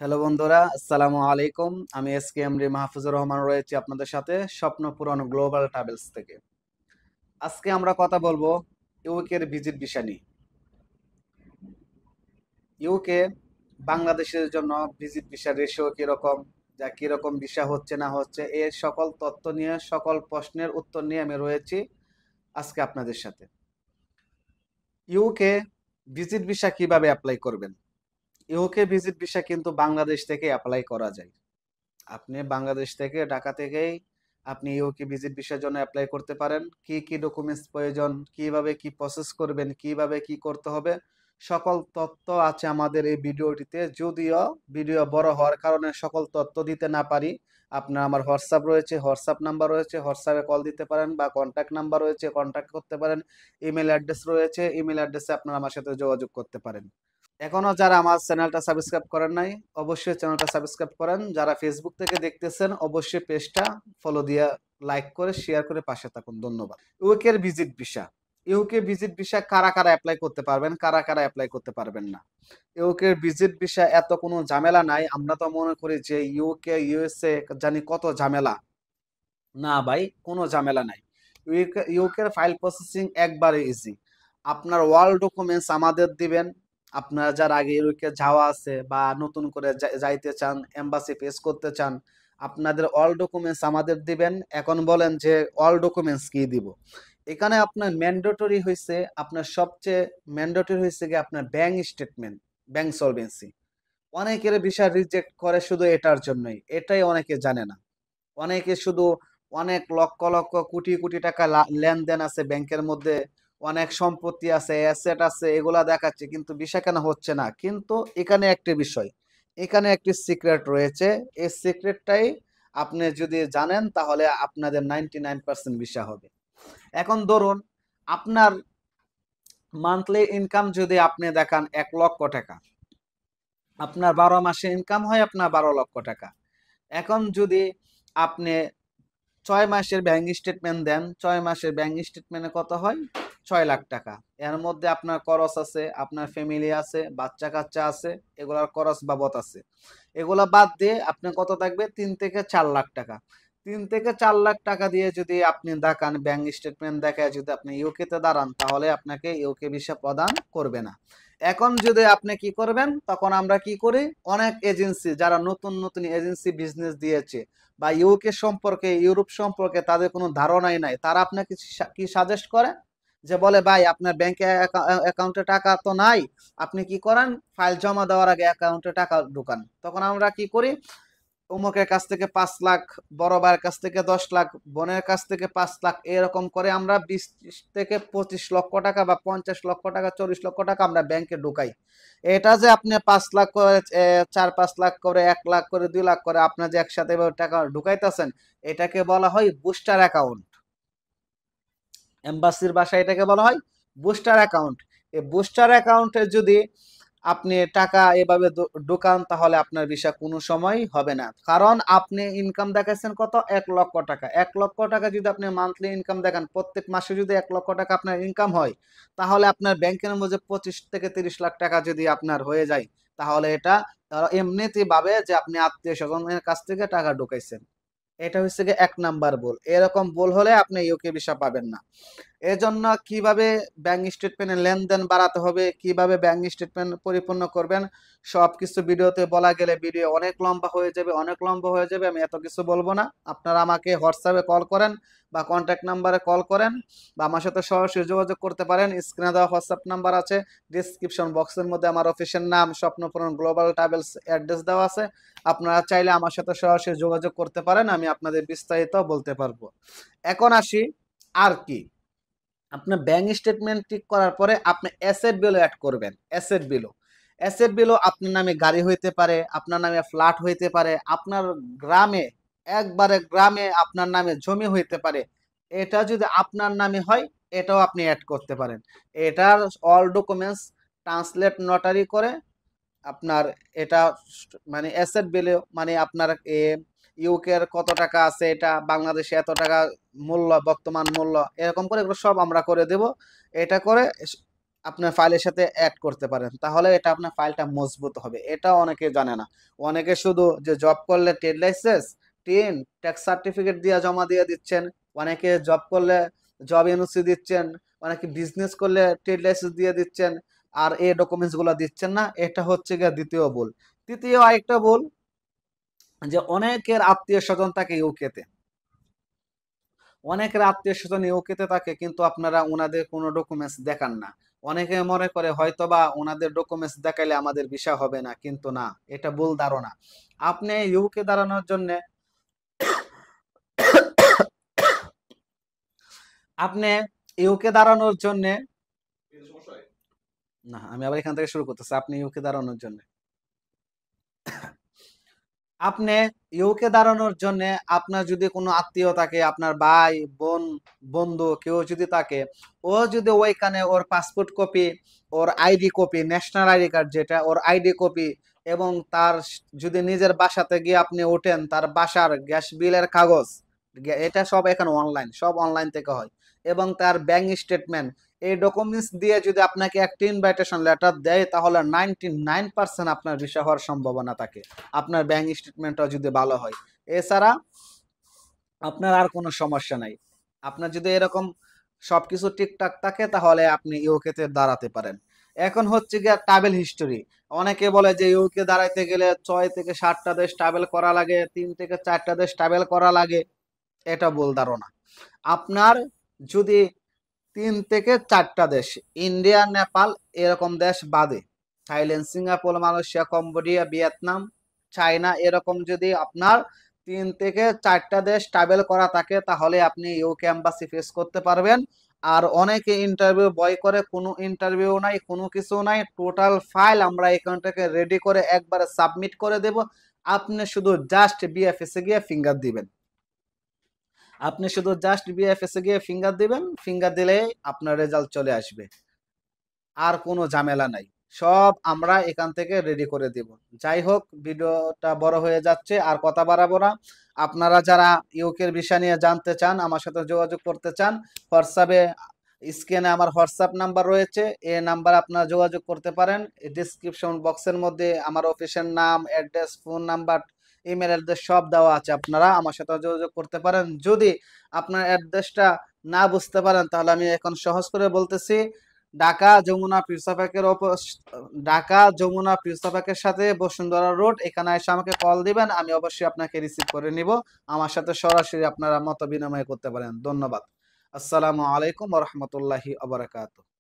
Hello বন্ধুরা, আসসালামু আলাইকুম। আমি এমডি মাহফুজুর রহমান রয়েছি আপনাদের সাথে স্বপ্ন পূরণ গ্লোবাল ট্রাভেলস থেকে। আজকে আমরা কথা বলবো ইউকের ভিজিট ভিসা নিয়ে। ইউকে বাংলাদেশের জন্য ভিজিট ভিসা রেশিও কিরকম, যা কিরকম ভিসা হচ্ছে না হচ্ছে, এর সকল তথ্য নিয়ে সকল প্রশ্নের উত্তর নিয়ে আমি রয়েছি আজকে আপনাদের সাথে। ইউকে ভিজিট ভিসা কিভাবে অ্যাপ্লাই করবেন? ইউকে ভিজিট ভিসা কিন্তু বাংলাদেশ থেকে অ্যাপ্লাই করা যায়। আপনি বাংলাদেশ থেকে ঢাকা থেকেই আপনি ইউকে ভিজিট ভিসার জন্য অ্যাপ্লাই করতে পারেন। কি কি ডকুমেন্টস প্রয়োজন, কিভাবে কি প্রসেস করবেন, কিভাবে কি করতে হবে, সকল তথ্য আছে আমাদের এই ভিডিওটিতে। যদিও ভিডিও বড় হওয়ার কারণে সকল তথ্য দিতে না পারি, আপনার আমার হোয়াটসঅ্যাপ রয়েছে, হোয়াটসঅ্যাপ নাম্বার রয়েছে, হোয়াটসঅ্যাপে কল দিতে পারেন, বা কন্ট্যাক্ট নাম্বার রয়েছে, কন্ট্যাক্ট করতে পারেন। ইমেল অ্যাড্রেস রয়েছে, ইমেল অ্যাড্রেসে আপনারা আমার সাথে যোগাযোগ করতে পারেন। এখনো যারা আমার চ্যানেলটা সাবস্ক্রাইব করেন নাই, অবশ্যই চ্যানেলটা সাবস্ক্রাইব করেন। যারা ফেসবুক থেকে দেখতেছেন, অবশ্যই পেজটা ফলো দিয়ে লাইক করে শেয়ার করে পাশে থাকুন। ধন্যবাদ। ইউকের visit visa. UK visit visa কারা কারা অ্যাপ্লাই করতে পারবেন, কারা কারা অ্যাপ্লাই করতে পারবেন না? ইউকের ভিজিট ভিসা এত কোনো ঝামেলা নাই। আমরা তো মনে করি যে ইউকে ইউএসএ জানি কত ঝামেলা। না ভাই, কোনো ঝামেলা নাই। ইউকের ফাইল প্রসেসিং একবারে ইজি। আপনার ওয়ার্ল্ড ডকুমেন্টস আমাদের দিবেন। আপনারা যারা আগে ইউকে যাওয়া আছে বা নতুন করে যাইতে চান, এম্বাসি ফেস করতে চান, আপনাদের অল ডকুমেন্টস আমাদের দিবেন। এখন বলেন যে অল ডকুমেন্টস কি দিব? এখানে আপনার ম্যান্ডেটরি হয়েছে, আপনার সবচেয়ে ম্যান্ডেটরি হয়েছে কি আপনার ব্যাংক স্টেটমেন্ট, ব্যাংক সলভেন্সি। অনেকের ভিসা রিজেক্ট করে শুধু এটার জন্যই, এটাই অনেকে জানে না। অনেকে শুধু অনেক লক্ষ লক্ষ কোটি কোটি টাকা লেনদেন আছে ব্যাংকের মধ্যে, অনেক সম্পত্তি আছে, অ্যাসেট আছে, এগুলা দেখাচ্ছে, কিন্তু ভিসা কেন হচ্ছে না? কিন্তু এখানে একটি বিষয়, এখানে একটি সিক্রেট রয়েছে। এই সিক্রেটটাই আপনি যদি জানেন তাহলে আপনাদের 99% ভিসা হবে। এখন ধরুন, আপনার মান্থলি ইনকাম যদি আপনি দেখান 1 লক্ষ টাকা, আপনার 12 মাসে ইনকাম হয় আপনার 12 লক্ষ টাকা। এখন যদি আপনি 6 মাসের ব্যাংক স্টেটমেন্ট দেন, 6 মাসের ব্যাংক স্টেটমেন্টে কত হয়? 6 লাখ টাকা। এর মধ্যে আপনার খরচ আছে, আপনার ফ্যামিলি আছে, বাচ্চা কাচ্চা আছে, এগুলার খরচ বাবদ আছে। এগুলা বাদ দিয়ে আপনি কত থাকবে? 3 থেকে 4 লাখ টাকা। 3 থেকে 4 লাখ টাকা দিয়ে যদি আপনি দেখান, ব্যাংক স্টেটমেন্ট দেখায় যদি আপনি ইউকেতে দাঁড়ান, তাহলে আপনাকে ইউকে ভিসা প্রদান করবে না। এখন যদি আপনি কি করবেন, তখন আমরা কি করি, অনেক এজেন্সি যারা নতুন নতুন এজেন্সি বিজনেস দিয়েছে বা ইউকে সম্পর্কে, ইউরোপ সম্পর্কে তাদের কোনো ধারণাই নাই, তারা আপনাকে কি সাজেস্ট করে? যে বলে, ভাই আপনার ব্যাংকে অ্যাকাউন্টে টাকা তো নাই, আপনি কি করেন, ফাইল জমা দেওয়ার আগে অ্যাকাউন্টে টাকা ঢুকান। তখন আমরা কি করি, অমুকের কাছ থেকে 5 লাখ, বড় ভাইয়ের কাছ থেকে 10 লাখ, বোনের কাছ থেকে 5 লাখ, এরকম করে আমরা 20 থেকে 25 লক্ষ টাকা বা 50 লক্ষ টাকা, 40 লক্ষ টাকা আমরা ব্যাংকে ঢুকাই। এটা যে আপনি 5 লাখ করে, 4-5 লাখ করে, 1 লাখ করে, 2 লাখ করে আপনার যে একসাথে এভাবে টাকা ঢুকাইতেছেন, এটাকে বলা হয় বুস্টার অ্যাকাউন্ট। এম্বাসির ভাষায় এটাকে বলা হয় বুস্টার অ্যাকাউন্ট। এই বুস্টার অ্যাকাউন্টে যদি আপনি টাকা এভাবে ঢোকান, তাহলে আপনার ভিসা কোনো সময় হবে না। কারণ আপনি ইনকাম দেখাচ্ছেন কত? 1 লক্ষ টাকা। 1 লক্ষ টাকা যদি আপনি মান্থলি ইনকাম দেখান, প্রত্যেক মাসে যদি 1 লক্ষ টাকা আপনার ইনকাম হয়, তাহলে আপনার ব্যাংকের মধ্যে 25 থেকে 30 লাখ টাকা যদি আপনার হয়ে যায়, তাহলে এটা তারা এমনিতেই ভাবে যে আপনি আত্মীয় স্বজনের কাছ থেকে টাকা ঢুকাইছেন। এটা হচ্ছে গিয়ে 1 নাম্বার ভুল। এরকম ভুল হলে আপনি ইউকে ভিসা পাবেন না। এজন্য কিভাবে ব্যাংক স্টেটমেন্টের লেনদেন বাড়াতে হবে, কিভাবে ব্যাংক স্টেটমেন্ট পরিপূর্ণ করবেন, সবকিছু ভিডিওতে বলা গেলে ভিডিও অনেক লম্বা হয়ে যাবে, অনেক লম্বা হয়ে যাবে। আমি এত কিছু বলবো না। আপনারা আমাকে হোয়াটসঅ্যাপে কল করেন বা কন্ট্যাক্ট নাম্বারে কল করেন, বা আমার সাথে সরাসরি যোগাযোগ করতে পারেন। স্ক্রিনে দেওয়া হোয়াটসঅ্যাপ নাম্বার আছে, ডিসক্রিপশন বক্সের মধ্যে আমার অফিসের নাম, স্বপ্নপূরণ গ্লোবাল ট্রাভেলস অ্যাড্রেস দেওয়া আছে। আপনারা চাইলে আমার সাথে সরাসরি যোগাযোগ করতে পারেন, আমি আপনাদের বিস্তারিত বলতে পারবো। এখন আসি, আর কি, আপনার ব্যাংক স্টেটমেন্ট ঠিক করার পরে আপনি অ্যাসেট বিলও অ্যাড করবেন। অ্যাসেট বিলও, অ্যাসেট বিলও আপনার নামে গাড়ি হইতে পারে, আপনার নামে ফ্ল্যাট হইতে পারে, আপনার গ্রামে, একবারে গ্রামে আপনার নামে জমি হইতে পারে। এটা যদি আপনার নামে হয়, এটাও আপনি অ্যাড করতে পারেন। এটার অল ডকুমেন্টস ট্রান্সলেট নোটারি করে আপনার এটা মানে অ্যাসেট বিলে, মানে আপনার ইউকের কত টাকা আছে, এটা বাংলাদেশে এত টাকা মূল্য, বর্তমান মূল্য, এরকম করে এগুলো সব আমরা করে দেব। এটা করে আপনার ফাইলের সাথে অ্যাড করতে পারেন, তাহলে এটা আপনার ফাইলটা মজবুত হবে। এটা অনেকে জানে না। অনেকে শুধু যে জব করলে trade licence, tin, tax certificate দিয়ে জমা দিয়ে দিচ্ছেন, অনেকে জব করলে জব এনওসি দিচ্ছেন, অনেকে বিজনেস করলে ট্রেড লাইসেন্স দিয়ে দিচ্ছেন, আর এই ডকুমেন্টস গুলো দিচ্ছেন না। এটা হচ্ছে গিয়ে দ্বিতীয় ভুল। তৃতীয় আরেকটা ভুল, যে অনেকের আত্মীয় স্বজন থাকে ইউকেতে, অনেকের আত্মীয় স্বজন ইউকেতে থাকে, কিন্তু আপনারা ওনাদের কোনো ডকুমেন্টস দেখান না। অনেকে মনে করে হয়তোবা ওনাদের ডকুমেন্টস দেখাইলে আমাদের ভিসা হবে না, কিন্তু না, এটা ভুল ধারণা। আপনি ইউকে দাঁড়ানোর জন্য, আপনি ইউকে দাঁড়ানোর জন্য, না আমি আবার এখান থেকে শুরু করতেছি। আপনি ইউকে দাঁড়ানোর জন্য, আপনি ইউকে দাঁড়ানোর জন্য আপনার যদি কোনো আত্মীয় থাকে, আপনার ভাই বোন বন্ধু কেউ যদি থাকে, ও যদি ওইখানে ওর পাসপোর্ট কপি, ওর ID copy, national ID card যেটা, ওর আইডি কপি, এবং তার যদি নিজের বাসাতে গিয়ে আপনি ওঠেন, তার বাসার গ্যাস বিলের কাগজ, এটা সব এখন অনলাইন, সব অনলাইন থেকে হয়, এবং তার ব্যাংক স্টেটমেন্ট, এই ডকুমেন্টস দিয়ে যদি আপনাকে একটা ইনভাইটেশন লেটার দেয়, তাহলে 99% আপনার ভিসা হওয়ার সম্ভাবনা থাকে, আপনার ব্যাংক স্টেটমেন্টটা যদি ভালো হয়। এছাড়া আপনার আর কোনো সমস্যা নাই। আপনার যদি এরকম সবকিছু ঠিকঠাক থাকে, তাহলে আপনি ইউকেতে দাঁড়াতে পারেন। এখন হচ্ছে গিয়ে ট্রাভেল হিস্টোরি। অনেকে বলে যে ইউকে দাঁড়াইতে গেলে 6 থেকে 7টা দেশ ট্রাভেল করা লাগে, 3 থেকে 4টা দেশ ট্রাভেল করা লাগে। এটা ভুল ধারণা। আপনার যদি 3 থেকে 4টা দেশ, ইন্ডিয়া, নেপাল, এরকম দেশ বাদে, Thailand, Singapore, Malaysia, Cambodia, Vietnam, China, এরকম যদি আপনার 3 থেকে 4টা দেশ ট্রাভেল করা থাকে, তাহলে আপনি ইউকে এম্বাসি ফেস করতে পারবেন। আর অনেকে ইন্টারভিউ বয় করে, কোনো ইন্টারভিউ নাই, কোনো কিছু নাই, টোটাল ফাইল আমরা এখান থেকে রেডি করে একবারে সাবমিট করে দেব। আপনি শুধু জাস্ট বিএফএস এ গিয়ে ফিঙ্গার দিবেন। আপনি শুধু জাস্ট বিএফএস এ গিয়ে ফিঙ্গার দিবেন, ফিঙ্গার দিলে আপনার রেজাল্ট চলে আসবে। আর কোনো ঝামেলা নাই, সব আমরা এখান থেকে রেডি করে দিব। যাই হোক, ভিডিওটা বড় হয়ে যাচ্ছে, আর কথা বাড়াবো না। আপনারা যারা ইউকের বিষয় নিয়ে জানতে চান, আমার সাথে যোগাযোগ করতে চান, হোয়াটসঅ্যাপে স্ক্রিনে আমার হোয়াটসঅ্যাপ নাম্বার রয়েছে, এই নাম্বার আপনারা যোগাযোগ করতে পারেন। ডিসক্রিপশন বক্সের মধ্যে আমার অফিসের নাম, address, phone number, email address সব দেওয়া আছে, আপনারা আমার সাথে যোগাযোগ করতে পারেন। যদি আপনার অ্যাড্রেসটা না বুঝতে পারেন, তাহলে আমি এখন সহজ করে বলতেছি। ঢাকা যমুনা ঢাকা যমুনা পিউসাপাকের সাথে বসুন্ধরা রোড, এখানে এসে আমাকে কল দিবেন, আমি অবশ্যই আপনাকে রিসিভ করে নিব। আমার সাথে সরাসরি আপনারা মত বিনিময় করতে পারেন। ধন্যবাদ। আসসালামু আলাইকুম ওয়া রাহমাতুল্লাহি ওয়া বারাকাতুহু।